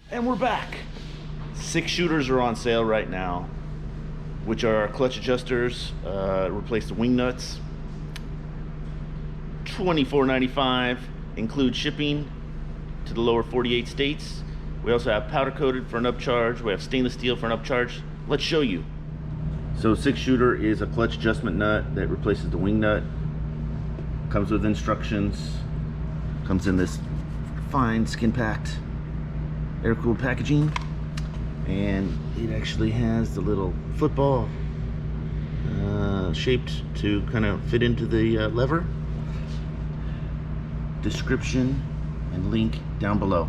And we're back. 6 shooters are on sale right now, which are clutch adjusters, replace the wing nuts. $24.95, include shipping to the lower 48 states. We also have powder coated for an upcharge. We have stainless steel for an upcharge. Let's show you. So 6 shooter is a clutch adjustment nut that replaces the wing nut. Comes with instructions. Comes in this fine skin packed Airkewld packaging, and it actually has the little football shaped to kind of fit into the lever. Description and link down below.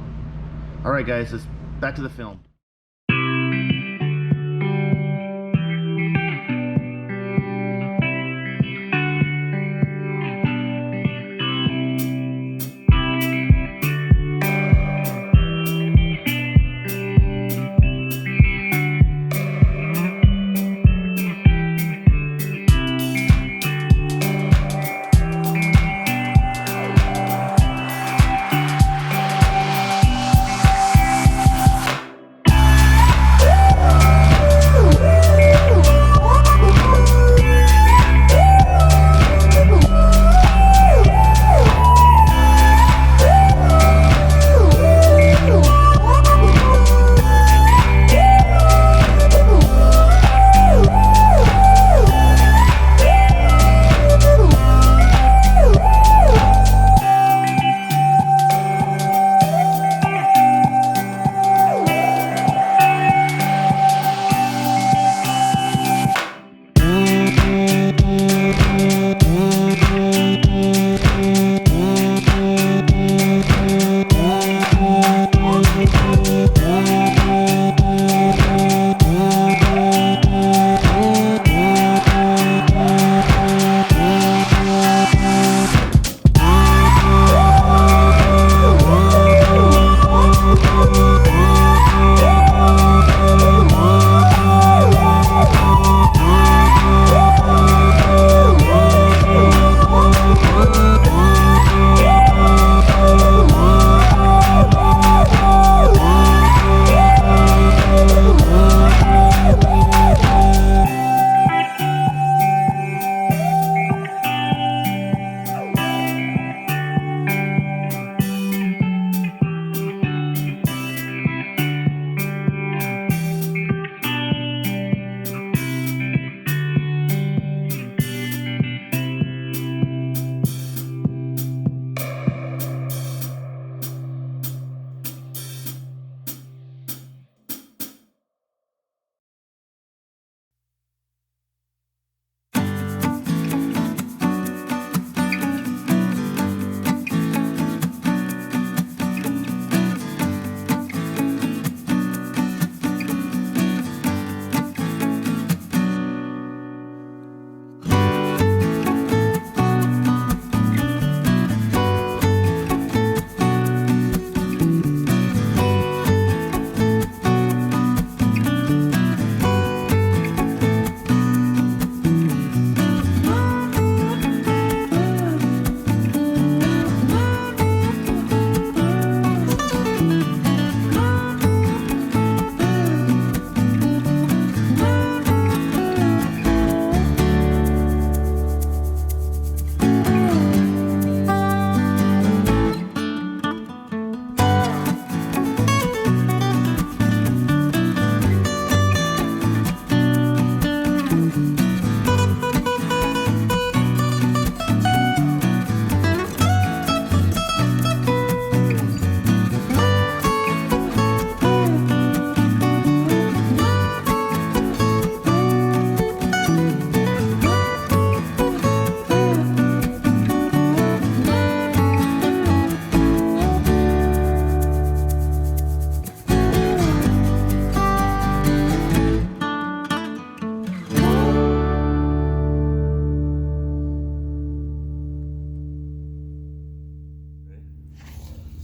All right, guys, let's back to the film.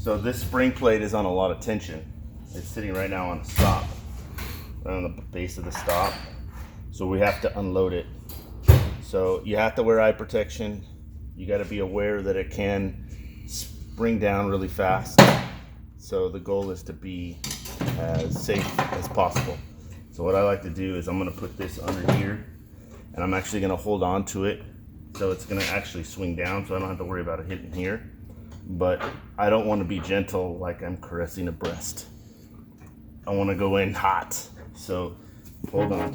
So this spring plate is on a lot of tension. It's sitting right now on the stop, right on the base of the stop. So we have to unload it. So you have to wear eye protection. You got to be aware that it can spring down really fast. So the goal is to be as safe as possible. So what I like to do is I'm going to put this under here, and I'm actually going to hold on to it so it's going to actually swing down, so I don't have to worry about it hitting here. But I don't want to be gentle like I'm caressing a breast. I want to go in hot. So hold on.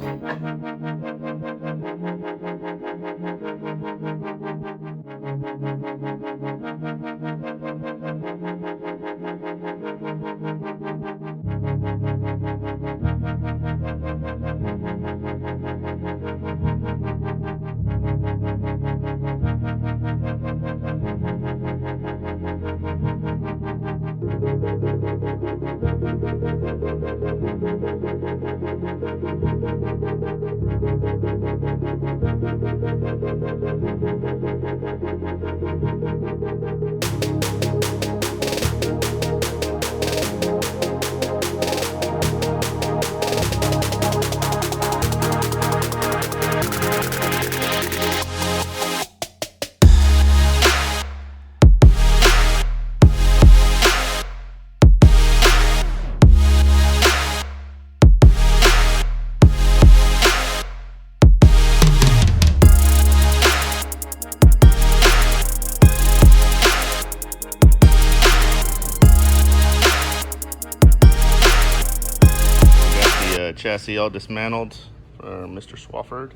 Chassis all dismantled for Mr. Swafford,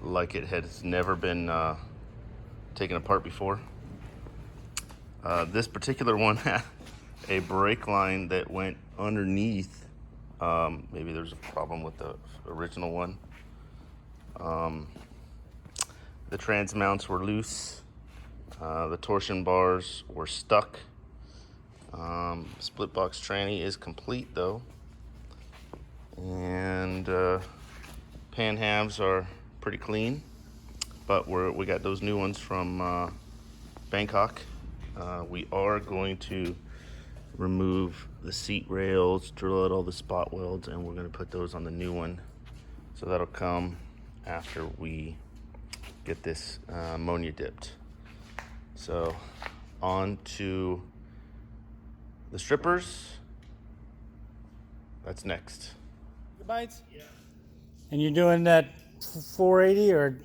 like it has never been taken apart before. This particular one had a brake line that went underneath. Maybe there's a problem with the original one. The trans mounts were loose. The torsion bars were stuck. Split box tranny is complete though, and pan halves are pretty clean, but we got those new ones from Bangkok. We are going to remove the seat rails, drill out all the spot welds, and we're going to put those on the new one. So that'll come after we get this ammonia dipped. So on to the strippers. That's next. Gigabytes? Yeah. And you're doing that 480 or